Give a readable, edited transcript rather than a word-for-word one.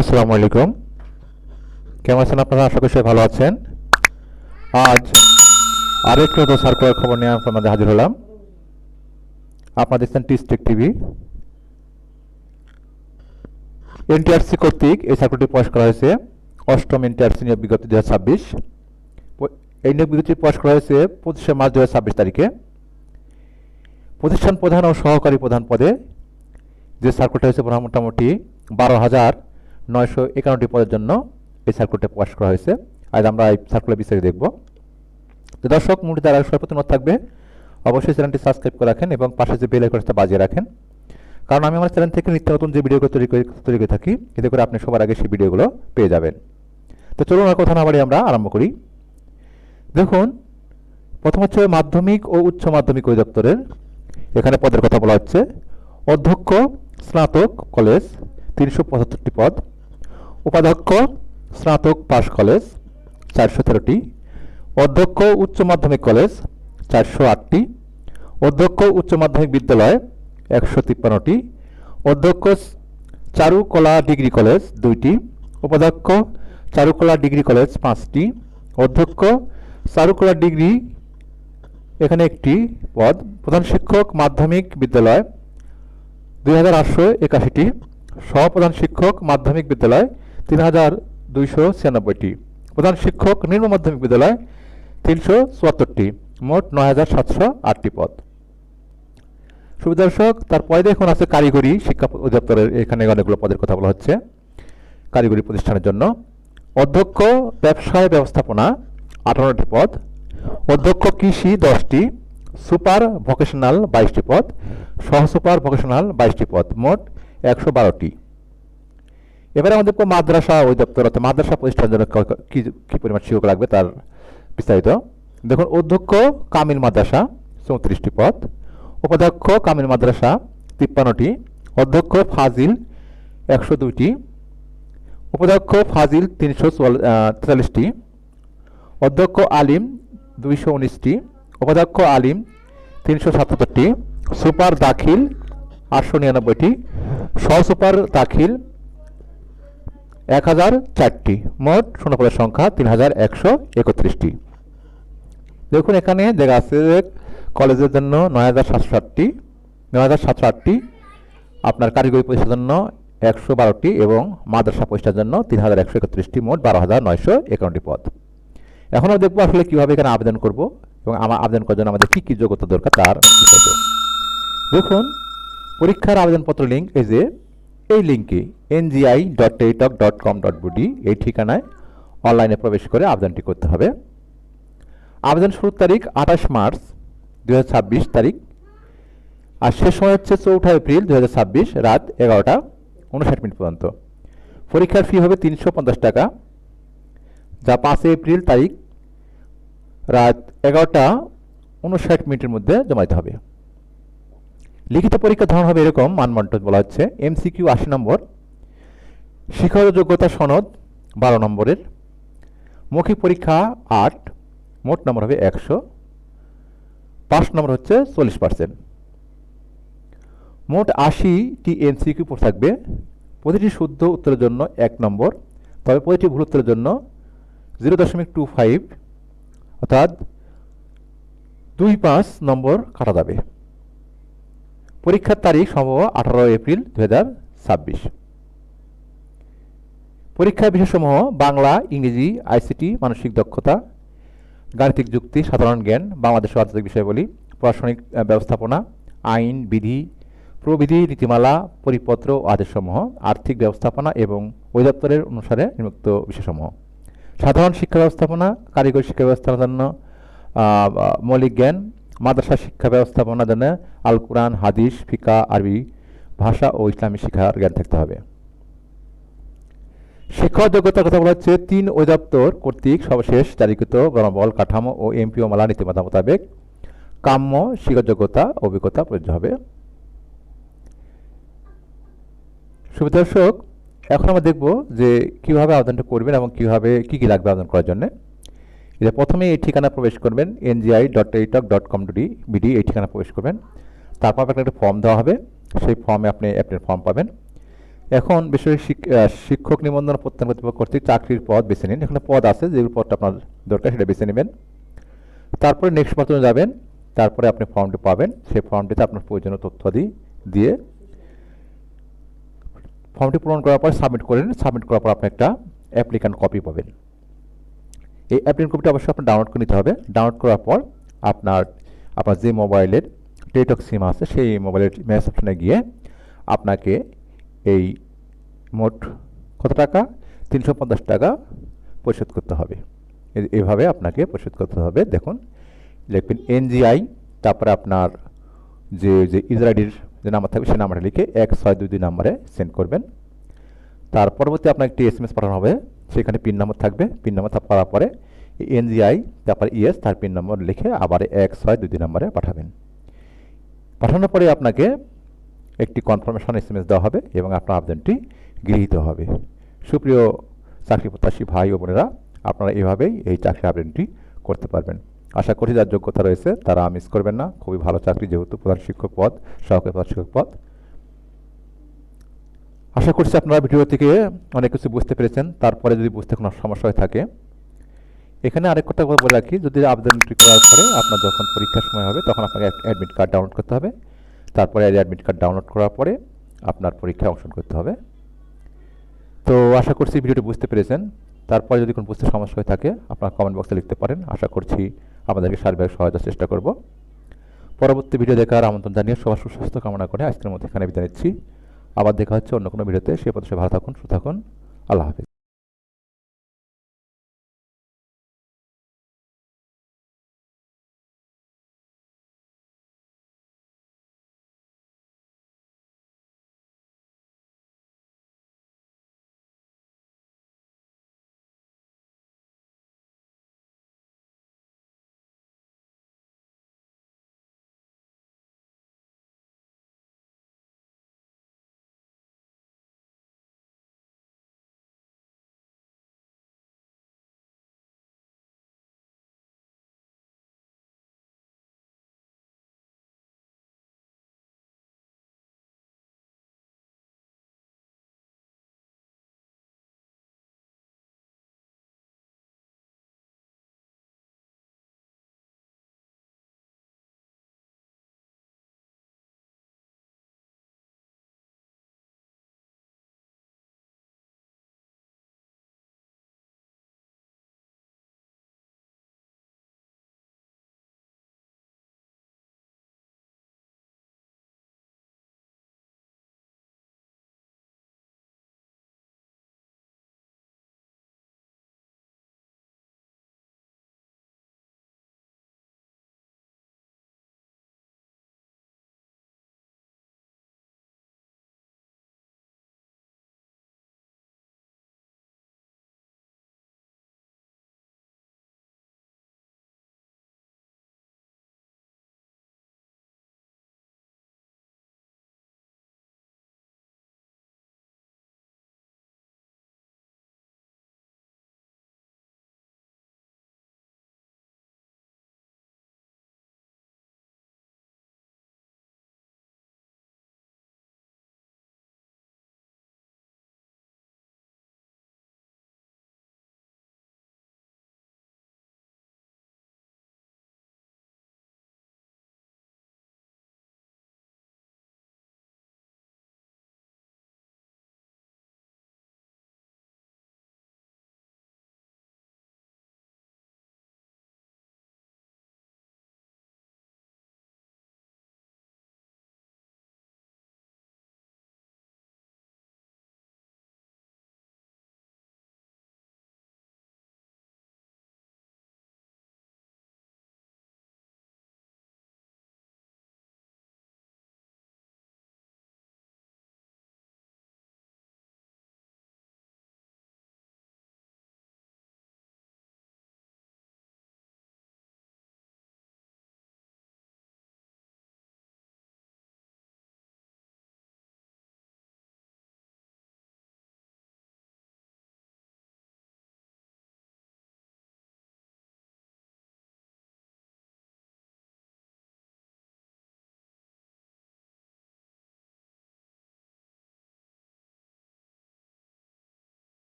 আসসালামু আলাইকুম। কেমন আছেন আপনারা? আশা করি সবাই ভালো আছেন। আজ আরেকটু নতুন সার্কুলার খবর নিয়ে আপনাদের হাজির হলাম। আপনারা দেখছেন টিস্টেক টিভি। এনটিআরসি কর্তৃক এই সার্কুলারটি প্রকাশ করা হয়েছে। অষ্টম এনটিআরসি নিয়োগ বিজ্ঞপ্তি 2026। এই নিয়োগ বিজ্ঞপ্তি প্রকাশ করা হয়েছে 25শে মার্চ 2026 তারিখে। প্রতিষ্ঠান প্রধান ও সহকারী প্রধান পদে যে সার্কুলারটা হয়েছে মোটামুটি 12,951টি পদের জন্য এই সার্কুলারটা প্রকাশ করা হয়েছে। আজ আমরা এই সার্কুলার বিস্তারিত দেখব। তো দর্শক, মুহূর্তে দ্বারা সর্বপ্রথম অনুরোধ থাকবে অবশ্যই চ্যানেলটি সাবস্ক্রাইব করে রাখেন এবং পাশে যে বেল আইকনটা বাজিয়ে রাখেন, কারণ আমি আমার চ্যানেল থেকে নিত্য নতুন যে ভিডিওগুলো তৈরি করে থাকি, এতে করে আপনি সবার আগে সেই ভিডিওগুলো পেয়ে যাবেন। তো চলুন আর কথা না বাড়িয়ে আমরা আরম্ভ করি। দেখুন, প্রথম হচ্ছে মাধ্যমিক ও উচ্চ মাধ্যমিক অধিদপ্তরের এখানে পদের কথা বলা হচ্ছে। অধ্যক্ষ স্নাতক কলেজ 375টি পদ, উপাধ্যক্ষ স্নাতক পাশ কলেজ 413টি, অধ্যক্ষ উচ্চ মাধ্যমিক কলেজ 408টি, অধ্যক্ষ উচ্চ মাধ্যমিক বিদ্যালয় 153টি, অধ্যক্ষ চারুকলা ডিগ্রি কলেজ 2টি, উপাধ্যক্ষ চারুকলা ডিগ্রি কলেজ 5টি, অধ্যক্ষ চারুকলা ডিগ্রি এখানে একটি পদ, প্রধান শিক্ষক মাধ্যমিক বিদ্যালয় 2881টি, সহপ্রধান শিক্ষক মাধ্যমিক বিদ্যালয় 3296টি, প্রধান শিক্ষক নিম্ন মাধ্যমিক বিদ্যালয় 374টি, মোট 9708টি পদ। সুবিধাদর্শক, তারপরে দেখুন আছে কারিগরি শিক্ষা অধিদপ্তরের এখানে অনেকগুলো পদের কথা বলা হচ্ছে কারিগরি প্রতিষ্ঠানের জন্য। অধ্যক্ষ ব্যবসায় ব্যবস্থাপনা 58টি পদ, অধ্যক্ষ কৃষি 10টি, সুপার ভোকেশনাল 22টি পদ, সহ সুপার ভোকেশনাল 22টি পদ, মোট 112টি। এবারে আমাদের মাদ্রাসা অধিদপ্তর অর্থাৎ মাদ্রাসা প্রতিষ্ঠানের জন্য কি পরিমাণ শিক্ষক লাগবে তার বিস্তারিত দেখুন। অধ্যক্ষ কামিল মাদ্রাসা 34টি পদ, উপাধ্যক্ষ কামিল মাদ্রাসা 53টি, অধ্যক্ষ ফাজিল 102টি, উপাধ্যক্ষ ফাজিল 343টি, অধ্যক্ষ আলিম 219টি, উপাধ্যক্ষ আলিম 377টি, সুপার দাখিল 899টি, সহ সুপার দাখিল 1004টি, মোট শূন্যপদের সংখ্যা 3131টি। দেখুন এখানে জায়গা আছে কলেজের জন্য 9708টি, আপনার কারিগরি প্রতিষ্ঠানের জন্য 112টি এবং মাদ্রাসা প্রতিষ্ঠানের জন্য 3131টি, মোট 12,951টি পদ। এখন আমরা দেখবো আসলে কিভাবে এখানে আবেদন করব এবং আবেদন করার জন্য আমাদের কি কি যোগ্যতা দরকার তার বিস্তারিত। দেখুন, পরীক্ষার আবেদনপত্র লিঙ্ক এই যে এই লিঙ্কে ngi.teitalk.com.bd এই ঠিকানায় অনলাইনে প্রবেশ করে আবেদনটি করতে হবে। আবেদন শুরুর তারিখ 28 মার্চ 2026 তারিখ আর শেষ সময় হচ্ছে 4 এপ্রিল 2026 রাত 11টা 59 পর্যন্ত। পরীক্ষার ফি হবে 350 টাকা, যা 5 এপ্রিল তারিখ রাত 11টা 59 মধ্যে জমা দিতে হবে। লিখিত পরীক্ষার ধরন হবে এরকম, মানবন্টন বলা হচ্ছে। MCQ 80 নম্বর, শিক্ষাগত যোগ্যতা সনদ 12 নম্বরের, মৌখিক পরীক্ষা 8, মোট নম্বর হবে 100, পাস নম্বর হচ্ছে 40%। মোট 80টি MCQ থাকবে, প্রতিটি শুদ্ধ উত্তরের জন্য 1 নম্বর, তবে প্রতিটি ভুল উত্তরের জন্য 0.25 অর্থাৎ 2.5 নম্বর কাটা যাবে। পরীক্ষার তারিখ সম্ভব 18 এপ্রিল 2026। পরীক্ষার বিষয়সমূহ বাংলা, ইংরেজি, ICT, মানসিক দক্ষতা, গাণিতিক যুক্তি, সাধারণ জ্ঞান, বাংলাদেশের আন্তর্জাতিক বিষয়াবলী, প্রশাসনিক ব্যবস্থাপনা, আইন, বিধি, প্রবিধি, নীতিমালা, পরিপত্র ও আদেশসমূহ, আর্থিক ব্যবস্থাপনা এবং অধিদপ্তরের অনুসারে নিম্নোক্ত বিষয়সমূহ। সাধারণ শিক্ষা ব্যবস্থাপনা, কারিগরি শিক্ষা ব্যবস্থাপনার জন্য মৌলিক জ্ঞান, মাদ্রাসা শিক্ষা ব্যবস্থাপনার জন্য আল কোরআন, হাদিস, ফিকা, আরবি ভাষা ও ইসলামী শিক্ষার জ্ঞান থাকতে হবে। শিক্ষা যোগ্যতার কথা বলা হচ্ছে 3 অধিদপ্তর কর্তৃক সর্বশেষ জারিকৃত গণবল কাঠামো ও MPO মালা নীতিমালা মোতাবেক কাম্য শিক্ষা যোগ্যতা অভিজ্ঞতা প্রযোজ্য হবে। সুবিধাদর্শক, এখন আমরা দেখব যে কিভাবে আবেদনটা করবেন এবং কিভাবে কি কি লাগবে আবেদন করার জন্য। এটা প্রথমে এই ঠিকানা প্রবেশ করবেন, ngi.teitalk.com.bd এই ঠিকানা প্রবেশ করবেন। তারপর আপনাকে একটা ফর্ম দেওয়া হবে, সেই ফর্মে আপনি আপনার ফর্ম পাবেন। এখন বেসরকারি শিক্ষক নিবন্ধন প্রত্যয়ন কর্তৃপক্ষ কর্তৃক চাকরির পদ বেছে নিন। এখানে পদ আছে, যেগুলো পদটা আপনার দরকার সেটা বেছে নেবেন। তারপরে নেক্সট বাটনে যাবেন। তারপরে আপনি ফর্মটি পাবেন। সেই ফর্মটিতে আপনার প্রয়োজনীয় তথ্যাদি দিয়ে ফর্মটি পূরণ করার পর সাবমিট করেন। সাবমিট করার পর আপনি একটা অ্যাপ্লিক্যান্ট কপি পাবেন। এই অ্যাপ্লিক্যান্ট কপিটা অবশ্যই আপনার ডাউনলোড করে নিতে হবে। ডাউনলোড করার পর আপনার আপনার যে মোবাইলের টেলিটক সিম আছে সেই মোবাইলের মেসেজ অপশনে গিয়ে আপনাকে এই মোট কত টাকা, 350 টাকা পরিশোধ করতে হবে। এভাবে আপনাকে পরিশোধ করতে হবে। দেখুন, লিখবেন এনজিআই, তারপরে আপনার যে যে ইউজার আইডির যে নাম্বার থাকবে সেই নাম্বারটা লিখে 1622 নাম্বারে সেন্ড করবেন। তার পরবর্তী আপনার একটি এসএমএস পাঠানো হবে, সেখানে পিন নাম্বার থাকবে। পিন নাম্বার পাওয়ার পরে এনজিআই তারপর ইএস তার পিন নম্বর লিখে আবার 1622 নাম্বারে পাঠাবেন। পাঠানোর পরে আপনাকে একটি কনফার্মেশন এসএমএস দেওয়া হবে এবং আপনার আবেদনটি গৃহীত হবে। সুপ্রিয় চাকরি প্রত্যাশী ভাই ও বোনেরা, আপনারা এভাবেই এই চাকরি আবেদনটি করতে পারবেন। আশা করি যার যোগ্যতা রয়েছে তারা মিস করবেন না। খুবই ভালো চাকরি, যেহেতু প্রধান শিক্ষক পদ, সহকারী প্রধান শিক্ষক পদ। আশা করছি আপনারা ভিডিও থেকে অনেক কিছু বুঝতে পেরেছেন। তারপরে যদি বুঝতে কোনো সমস্যা হয়ে থাকে, এখানে আরেক কথা বলে রাখি, যদি আবেদনটি করার পরে আপনার যখন পরীক্ষার সময় হবে তখন আপনাকে অ্যাডমিট কার্ড ডাউনলোড করতে হবে। তারপরে অ্যাডমিট কার্ড ডাউনলোড করার পরে আপনার পরীক্ষায় অংশগ্রহণ করতে হবে। তো আশা করছি ভিডিওটি বুঝতে পেরেছেন। তারপরে যদি কোনো বুঝতে সমস্যা হয়ে থাকে আপনারা কমেন্ট বক্সে লিখতে পারেন। আশা করছি আপনাদেরকে সার্বিক সহায়তার চেষ্টা করব। পরবর্তী ভিডিও দেখার আমন্ত্রণ জানিয়ে সবার সুস্বাস্থ্য কামনা করে আজকের মধ্যে এখানে বিদায় নিচ্ছি। আবার দেখা হচ্ছে অন্য কোনো ভিডিওতে। সে পথে ভালো থাকুন, সুস্থ থাকুন। আল্লাহ হাফেজ।